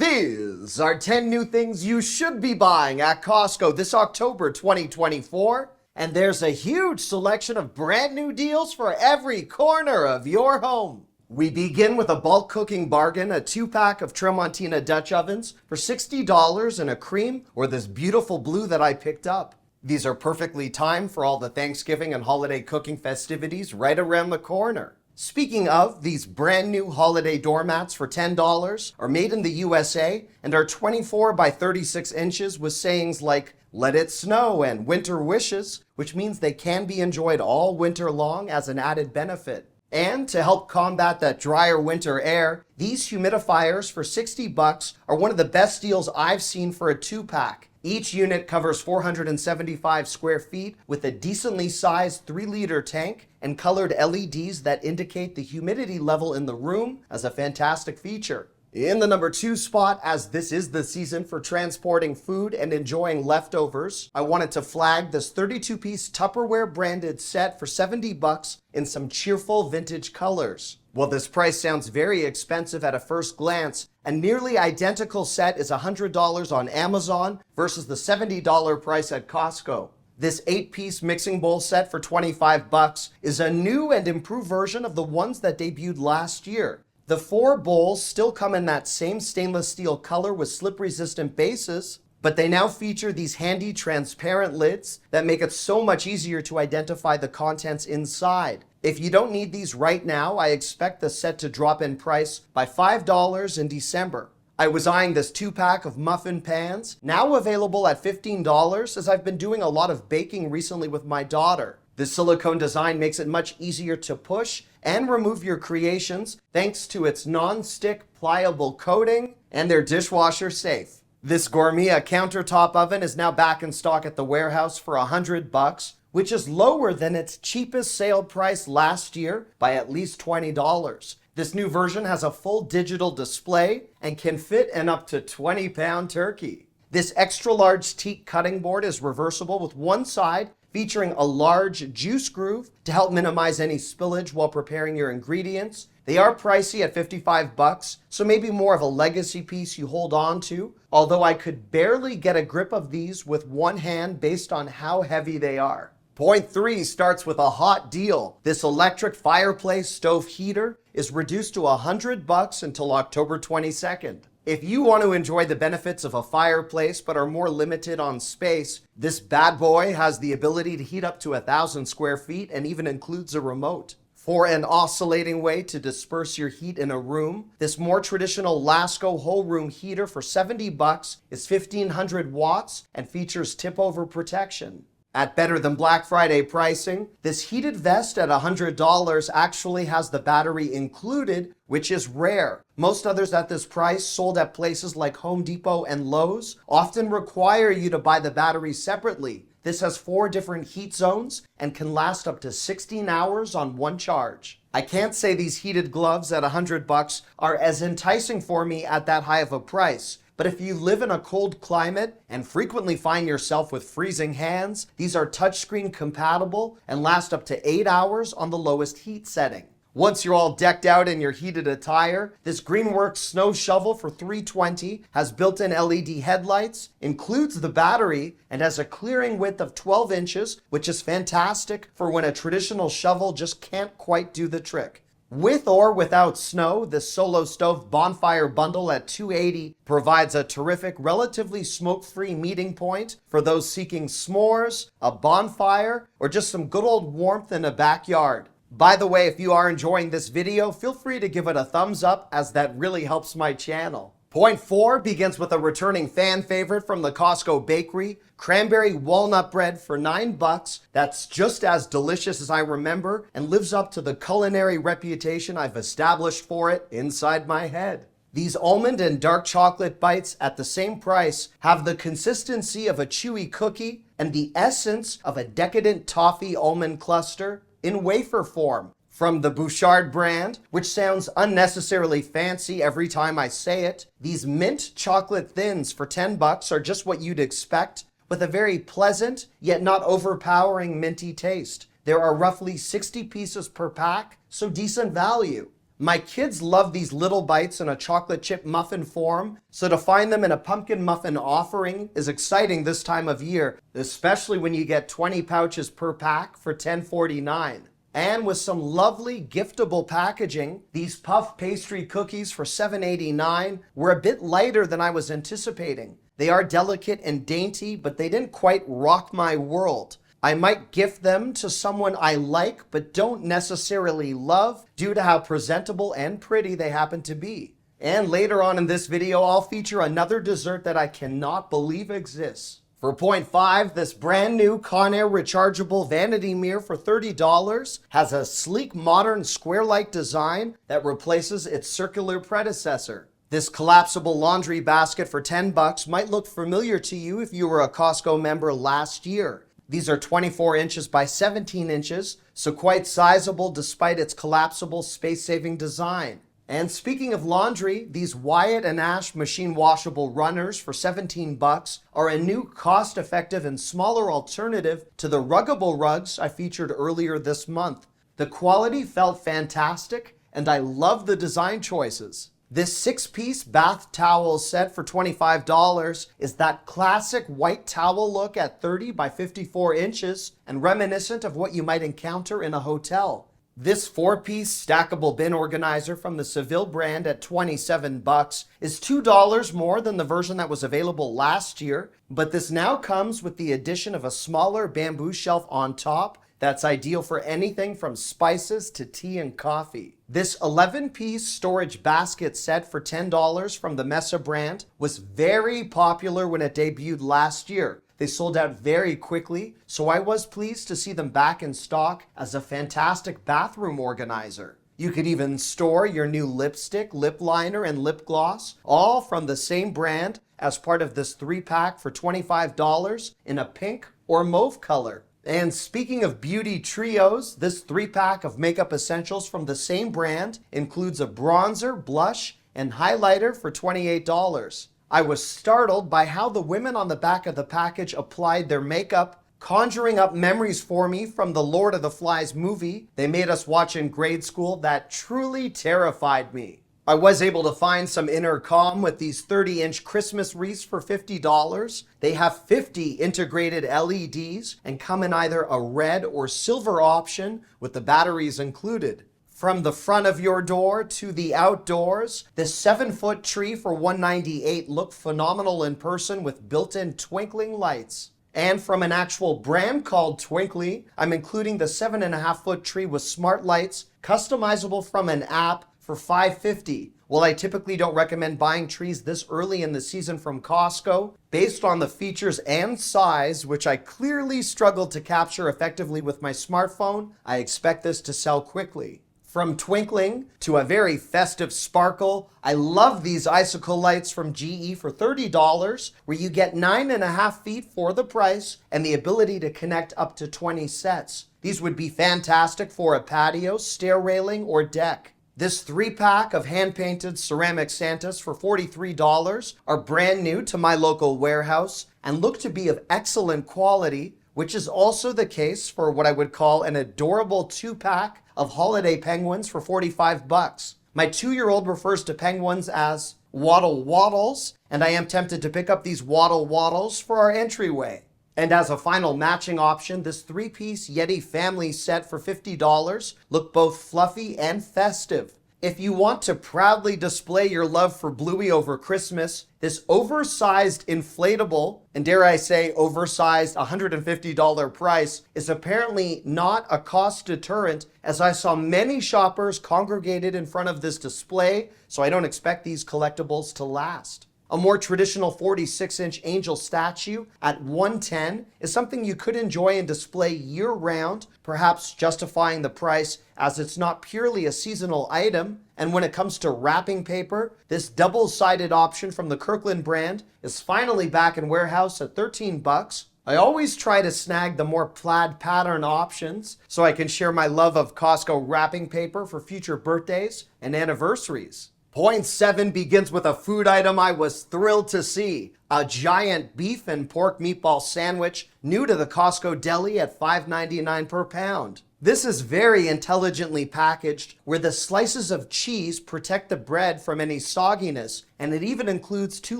These are 10 new things you should be buying at Costco this October 2024. And there's a huge selection of brand new deals for every corner of your home. We begin with a bulk cooking bargain, a 2-pack of Tramontina Dutch ovens for $60 and a cream or this beautiful blue that I picked up. These are perfectly timed for all the Thanksgiving and holiday cooking festivities right around the corner. Speaking of, these brand new holiday doormats for $10 are made in the USA and are 24 by 36 inches with sayings like, "Let it snow" and "Winter wishes," which means they can be enjoyed all winter long as an added benefit. And to help combat that drier winter air, these humidifiers for $60 are one of the best deals I've seen for a 2-pack. Each unit covers 475 square feet with a decently sized 3-liter tank and colored LEDs that indicate the humidity level in the room as a fantastic feature. In the number 2 spot, as this is the season for transporting food and enjoying leftovers, I wanted to flag this 32-piece Tupperware branded set for $70 in some cheerful vintage colors. While this price sounds very expensive at a first glance, a nearly identical set is $100 on Amazon versus the $70 price at Costco. This 8-piece mixing bowl set for $25 is a new and improved version of the ones that debuted last year. The 4 bowls still come in that same stainless steel color with slip-resistant bases, but they now feature these handy transparent lids that make it so much easier to identify the contents inside. If you don't need these right now, I expect the set to drop in price by $5 in December. I was eyeing this 2-pack of muffin pans, now available at $15, as I've been doing a lot of baking recently with my daughter. The silicone design makes it much easier to push and remove your creations thanks to its non-stick pliable coating, and they're dishwasher safe. This gourmet countertop oven is now back in stock at the warehouse for $100, which is lower than its cheapest sale price last year by at least $20. This new version has a full digital display and can fit an up to 20-pound turkey. This extra large teak cutting board is reversible with one side featuring a large juice groove to help minimize any spillage while preparing your ingredients. They are pricey at $55, so maybe more of a legacy piece you hold on to, although I could barely get a grip of these with one hand based on how heavy they are. Point 3 starts with a hot deal. This electric fireplace stove heater is reduced to $100 until October 22nd. If you want to enjoy the benefits of a fireplace but are more limited on space, this bad boy has the ability to heat up to 1,000 square feet and even includes a remote. For an oscillating way to disperse your heat in a room, this more traditional Lasco whole room heater for $70 is 1,500 watts and features tip-over protection. At better than Black Friday pricing, this heated vest at $100 actually has the battery included, which is rare. Most others at this price, sold at places like Home Depot and Lowe's, often require you to buy the battery separately. This has 4 different heat zones and can last up to 16 hours on one charge. I can't say these heated gloves at $100 are as enticing for me at that high of a price. But if you live in a cold climate and frequently find yourself with freezing hands, these are touchscreen compatible and last up to 8 hours on the lowest heat setting. Once you're all decked out in your heated attire, this Greenworks snow shovel for $320 has built-in LED headlights, includes the battery, and has a clearing width of 12 inches, which is fantastic for when a traditional shovel just can't quite do the trick. With or without snow, this Solo Stove Bonfire Bundle at $280 provides a terrific, relatively smoke-free meeting point for those seeking s'mores, a bonfire, or just some good old warmth in a backyard. By the way, if you are enjoying this video, feel free to give it a thumbs up, as that really helps my channel. Point 4 begins with a returning fan favorite from the Costco bakery, cranberry walnut bread for $9. That's just as delicious as I remember and lives up to the culinary reputation I've established for it inside my head. These almond and dark chocolate bites at the same price have the consistency of a chewy cookie and the essence of a decadent toffee almond cluster in wafer form. From the Bouchard brand, which sounds unnecessarily fancy every time I say it, these mint chocolate thins for $10 are just what you'd expect, with a very pleasant yet not overpowering minty taste. There are roughly 60 pieces per pack, so decent value. My kids love these little bites in a chocolate chip muffin form, so to find them in a pumpkin muffin offering is exciting this time of year, especially when you get 20 pouches per pack for $10.49. And with some lovely giftable packaging, these puff pastry cookies for $7.89 were a bit lighter than I was anticipating. They are delicate and dainty, but they didn't quite rock my world. I might gift them to someone I like but don't necessarily love due to how presentable and pretty they happen to be. And later on in this video, I'll feature another dessert that I cannot believe exists. For point 5, this brand new Conair rechargeable vanity mirror for $30 has a sleek modern square-like design that replaces its circular predecessor. This collapsible laundry basket for $10 might look familiar to you if you were a Costco member last year. These are 24 inches by 17 inches, so quite sizable despite its collapsible space-saving design. And speaking of laundry, these Wyatt and Ash machine washable runners for $17 are a new cost-effective and smaller alternative to the ruggable rugs I featured earlier this month. The quality felt fantastic, and I love the design choices. This 6-piece bath towel set for $25 is that classic white towel look at 30 by 54 inches and reminiscent of what you might encounter in a hotel. This 4-piece stackable bin organizer from the Seville brand at $27 is $2 more than the version that was available last year, but this now comes with the addition of a smaller bamboo shelf on top that's ideal for anything from spices to tea and coffee. This 11-piece storage basket set for $10 from the Mesa brand was very popular when it debuted last year. They sold out very quickly, so I was pleased to see them back in stock as a fantastic bathroom organizer. You could even store your new lipstick, lip liner, and lip gloss, all from the same brand, as part of this 3-pack for $25 in a pink or mauve color. And speaking of beauty trios, this 3-pack of makeup essentials from the same brand includes a bronzer, blush, and highlighter for $28. I was startled by how the women on the back of the package applied their makeup, conjuring up memories for me from the Lord of the Flies movie they made us watch in grade school that truly terrified me. I was able to find some inner calm with these 30-inch Christmas wreaths for $50. They have 50 integrated LEDs and come in either a red or silver option with the batteries included. From the front of your door to the outdoors, this 7-foot tree for $198 looked phenomenal in person with built-in twinkling lights. And from an actual brand called Twinkly, I'm including the 7.5-foot tree with smart lights, customizable from an app, for $5.50. While I typically don't recommend buying trees this early in the season from Costco, based on the features and size, which I clearly struggled to capture effectively with my smartphone, I expect this to sell quickly. From twinkling to a very festive sparkle, I love these icicle lights from GE for $30, where you get 9.5 feet for the price and the ability to connect up to 20 sets. These would be fantastic for a patio, stair railing, or deck. This 3-pack of hand-painted ceramic Santas for $43 are brand new to my local warehouse and look to be of excellent quality, which is also the case for what I would call an adorable 2-pack of holiday penguins for $45. My 2-year-old refers to penguins as waddle waddles, and I am tempted to pick up these waddle waddles for our entryway. And as a final matching option, this 3-piece Yeti family set for $50 look both fluffy and festive. If you want to proudly display your love for Bluey over Christmas, this oversized inflatable, and dare I say oversized $150 price, is apparently not a cost deterrent, as I saw many shoppers congregated in front of this display, so I don't expect these collectibles to last. A more traditional 46-inch angel statue at $110 is something you could enjoy and display year-round, perhaps justifying the price as it's not purely a seasonal item. And when it comes to wrapping paper, this double-sided option from the Kirkland brand is finally back in warehouse at $13. I always try to snag the more plaid pattern options so I can share my love of Costco wrapping paper for future birthdays and anniversaries. Point 7 begins with a food item I was thrilled to see. A giant beef and pork meatball sandwich, new to the Costco Deli at $5.99 per pound. This is very intelligently packaged, where the slices of cheese protect the bread from any sogginess, and it even includes 2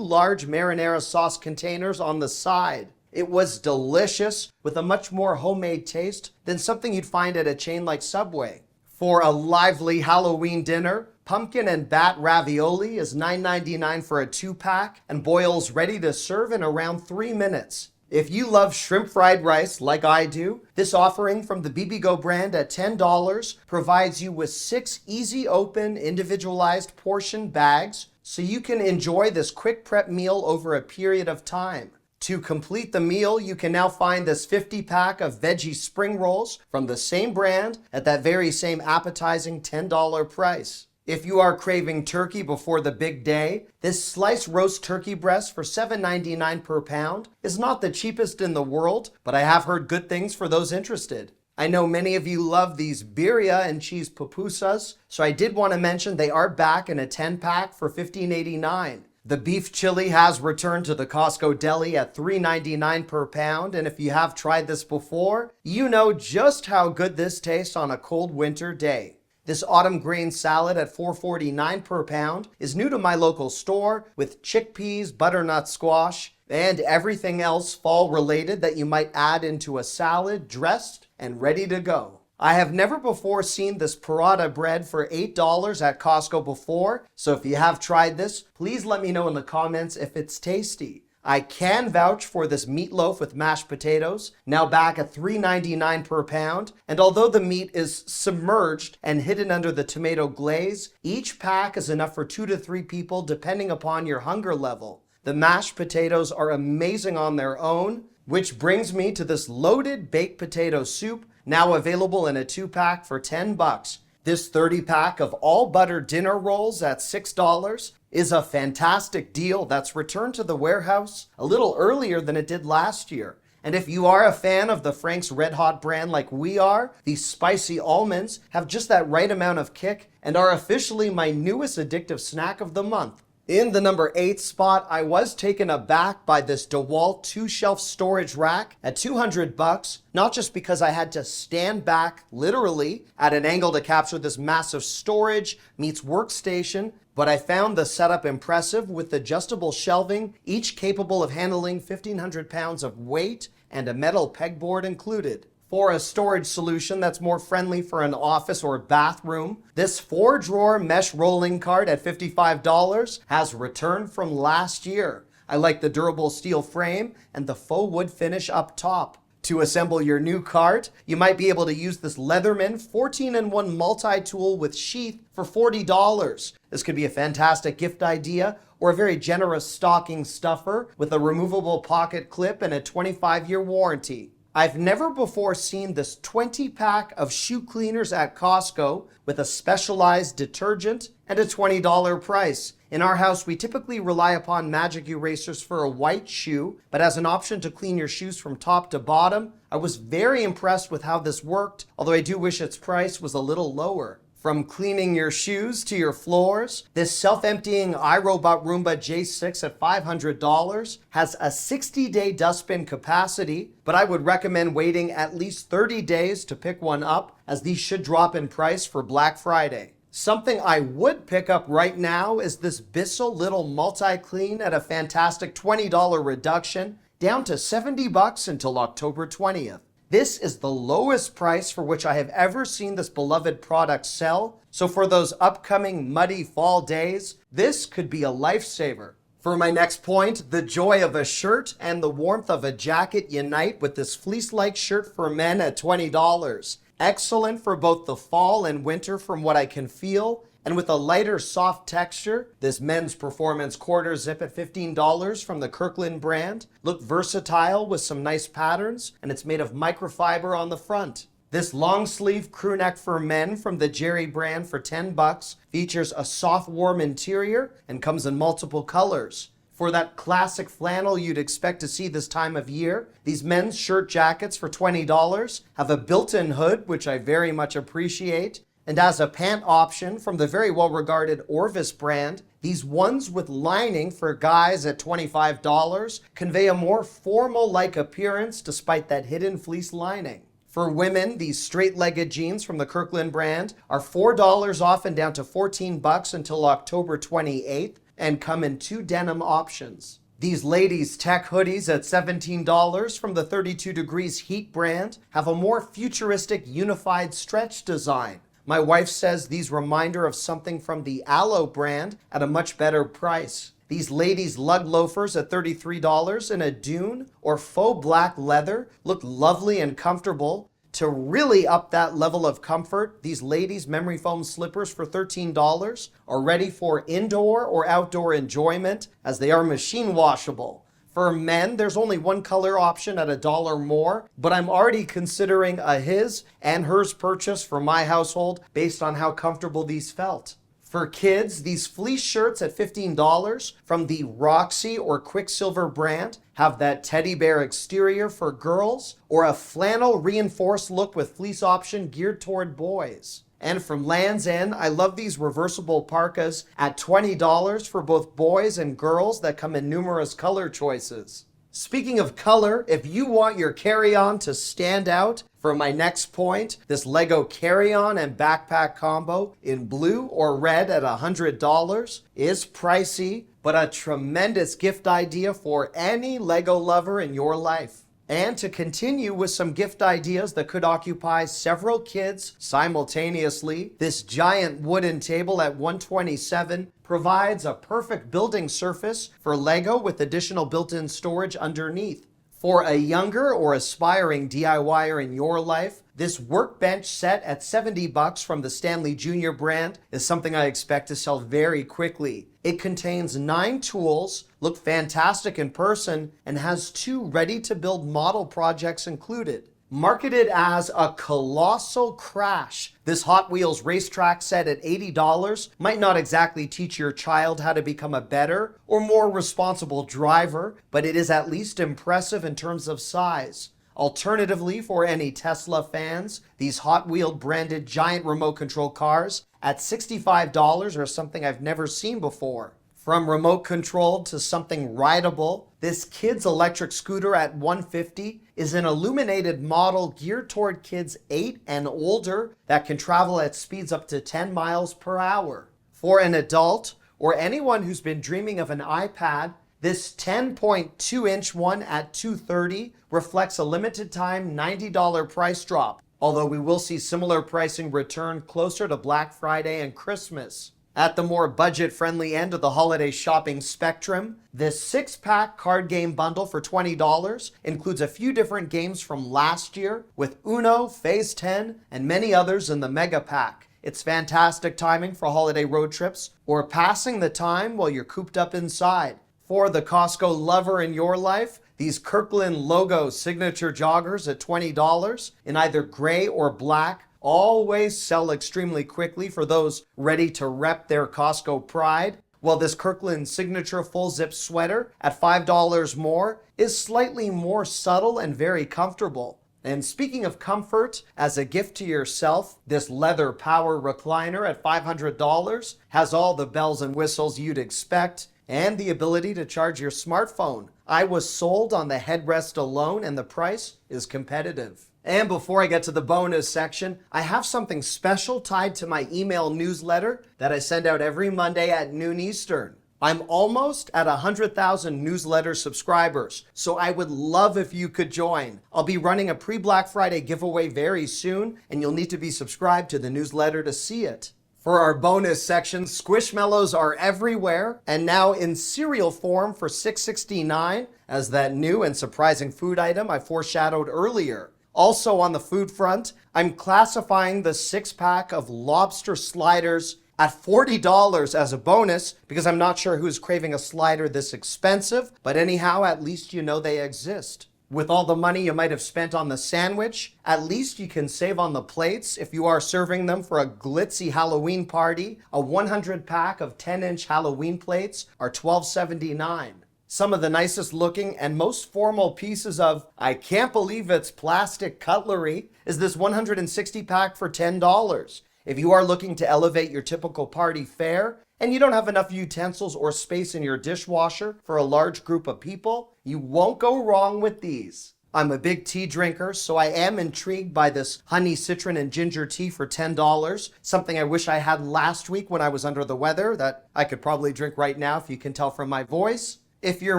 large marinara sauce containers on the side. It was delicious, with a much more homemade taste than something you'd find at a chain like Subway. For a lively Halloween dinner, pumpkin and bat ravioli is $9.99 for a 2-pack and boils ready to serve in around 3 minutes. If you love shrimp fried rice like I do, this offering from the BBGO brand at $10 provides you with 6 easy open individualized portion bags so you can enjoy this quick prep meal over a period of time. To complete the meal, you can now find this 50-pack of veggie spring rolls from the same brand at that very same appetizing $10 price. If you are craving turkey before the big day, this sliced roast turkey breast for $7.99 per pound is not the cheapest in the world, but I have heard good things for those interested. I know many of you love these birria and cheese pupusas, so I did want to mention they are back in a 10-pack for $15.89. The beef chili has returned to the Costco Deli at $3.99 per pound, and if you have tried this before, you know just how good this tastes on a cold winter day. This autumn grain salad at $4.49 per pound is new to my local store with chickpeas, butternut squash, and everything else fall related that you might add into a salad dressed and ready to go. I have never before seen this paratha bread for $8 at Costco before, so if you have tried this, please let me know in the comments if it's tasty. I can vouch for this meatloaf with mashed potatoes, now back at $3.99 per pound, and although the meat is submerged and hidden under the tomato glaze, each pack is enough for 2 to 3 people depending upon your hunger level. The mashed potatoes are amazing on their own, which brings me to this loaded baked potato soup, now available in a 2-pack for $10. This 30-pack of all butter dinner rolls at $6 is a fantastic deal that's returned to the warehouse a little earlier than it did last year. And if you are a fan of the Frank's Red Hot brand like we are, these spicy almonds have just that right amount of kick and are officially my newest addictive snack of the month. In the number 8 spot, I was taken aback by this DeWalt 2-shelf storage rack at $200, not just because I had to stand back literally at an angle to capture this massive storage meets workstation, but I found the setup impressive with adjustable shelving, each capable of handling 1,500 pounds of weight and a metal pegboard included. For a storage solution that's more friendly for an office or bathroom, this 4-drawer mesh rolling cart at $55 has returned from last year. I like the durable steel frame and the faux wood finish up top. To assemble your new cart, you might be able to use this Leatherman 14-in-1 multi-tool with sheath for $40. This could be a fantastic gift idea or a very generous stocking stuffer with a removable pocket clip and a 25-year warranty. I've never before seen this 20-pack of shoe cleaners at Costco with a specialized detergent and a $20 price. In our house, we typically rely upon magic erasers for a white shoe, but as an option to clean your shoes from top to bottom, I was very impressed with how this worked, although I do wish its price was a little lower. From cleaning your shoes to your floors, this self-emptying iRobot Roomba J6 at $500 has a 60-day dustbin capacity, but I would recommend waiting at least 30 days to pick one up, as these should drop in price for Black Friday. Something I would pick up right now is this Bissell Little Multi-Clean at a fantastic $20 reduction, down to $70 until October 20th. This is the lowest price for which I have ever seen this beloved product sell, so for those upcoming muddy fall days, this could be a lifesaver. For my next point, the joy of a shirt and the warmth of a jacket unite with this fleece-like shirt for men at $20. Excellent for both the fall and winter from what I can feel, and with a lighter, soft texture, this men's performance quarter zip at $15 from the Kirkland brand look versatile with some nice patterns, and it's made of microfiber on the front. This long sleeve crew neck for men from the Jerry brand for $10 features a soft, warm interior and comes in multiple colors. For that classic flannel you'd expect to see this time of year, these men's shirt jackets for $20 have a built-in hood, which I very much appreciate. And as a pant option from the very well-regarded Orvis brand, these ones with lining for guys at $25 convey a more formal-like appearance despite that hidden fleece lining. For women, these straight-legged jeans from the Kirkland brand are $4 off and down to $14 until October 28th and come in 2 denim options. These ladies' tech hoodies at $17 from the 32 Degrees Heat brand have a more futuristic unified stretch design. My wife says these remind her of something from the Aloe brand at a much better price. These ladies' lug loafers at $33 in a dune or faux black leather look lovely and comfortable. To really up that level of comfort, these ladies' memory foam slippers for $13 are ready for indoor or outdoor enjoyment as they are machine washable. For men, there's only one color option at $1 more, but I'm already considering a his and hers purchase for my household based on how comfortable these felt. For kids, these fleece shirts at $15 from the Roxy or Quicksilver brand have that teddy bear exterior for girls or a flannel reinforced look with fleece option geared toward boys. And from Land's End, I love these reversible parkas at $20 for both boys and girls that come in numerous color choices. Speaking of color, if you want your carry-on to stand out, for my next point, this Lego carry-on and backpack combo in blue or red at $100 is pricey, but a tremendous gift idea for any Lego lover in your life. And to continue with some gift ideas that could occupy several kids simultaneously, this giant wooden table at $127 provides a perfect building surface for Lego with additional built-in storage underneath. For a younger or aspiring DIYer in your life, this workbench set at $70 from the Stanley Jr. brand is something I expect to sell very quickly. It contains 9 tools, looks fantastic in person, and has 2 ready-to-build model projects included. Marketed as a colossal crash, this Hot Wheels racetrack set at $80 might not exactly teach your child how to become a better or more responsible driver, but it is at least impressive in terms of size. Alternatively, for any Tesla fans, these Hot Wheel branded giant remote control cars at $65 are something I've never seen before. From remote controlled to something rideable, this kid's electric scooter at $150 is an illuminated model geared toward kids 8 and older that can travel at speeds up to 10 miles per hour. For an adult or anyone who's been dreaming of an iPad, this 10.2-inch one at $230 reflects a limited time $90 price drop, although we will see similar pricing return closer to Black Friday and Christmas. At the more budget-friendly end of the holiday shopping spectrum, this 6-pack card game bundle for $20 includes a few different games from last year, with Uno, Phase 10, and many others in the Mega Pack. It's fantastic timing for holiday road trips or passing the time while you're cooped up inside. For the Costco lover in your life, these Kirkland logo signature joggers at $20 in either gray or black always sell extremely quickly for those ready to rep their Costco pride, while this Kirkland signature full zip sweater at $5 more is slightly more subtle and very comfortable. And speaking of comfort, as a gift to yourself, this leather power recliner at $500 has all the bells and whistles you'd expect and the ability to charge your smartphone. I was sold on the headrest alone and the price is competitive. And before I get to the bonus section, I have something special tied to my email newsletter that I send out every Monday at noon Eastern. I'm almost at 100,000 newsletter subscribers, so I would love if you could join. I'll be running a pre-Black Friday giveaway very soon, and you'll need to be subscribed to the newsletter to see it. For our bonus section, Squishmallows are everywhere and now in cereal form for $6.69 as that new and surprising food item I foreshadowed earlier. Also on the food front, I'm classifying the 6-pack of lobster sliders at $40 as a bonus because I'm not sure who's craving a slider this expensive, but anyhow, at least you know they exist. With all the money you might have spent on the sandwich, at least you can save on the plates if you are serving them for a glitzy Halloween party. A 100-pack of 10-inch Halloween plates are $12.79. Some of the nicest looking and most formal pieces of, I can't believe it's plastic cutlery, is this 160 pack for $10. If you are looking to elevate your typical party fare and you don't have enough utensils or space in your dishwasher for a large group of people, you won't go wrong with these. I'm a big tea drinker, so I am intrigued by this honey, citron, and ginger tea for $10. Something I wish I had last week when I was under the weather that I could probably drink right now if you can tell from my voice. If you're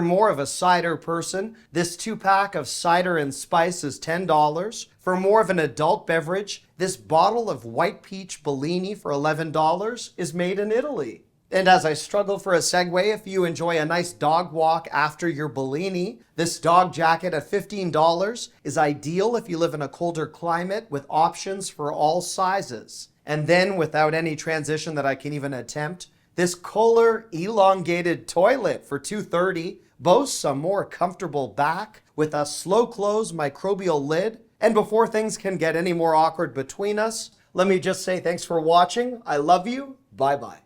more of a cider person, this 2-pack of cider and spice is $10. For more of an adult beverage, this bottle of white peach Bellini for $11 is made in Italy. And as I struggle for a segue, if you enjoy a nice dog walk after your Bellini, this dog jacket at $15 is ideal if you live in a colder climate with options for all sizes. And then, without any transition that I can even attempt, this Kohler elongated toilet for $2.30 boasts a more comfortable back with a slow close microbial lid. And before things can get any more awkward between us, let me just say thanks for watching. I love you. Bye-bye.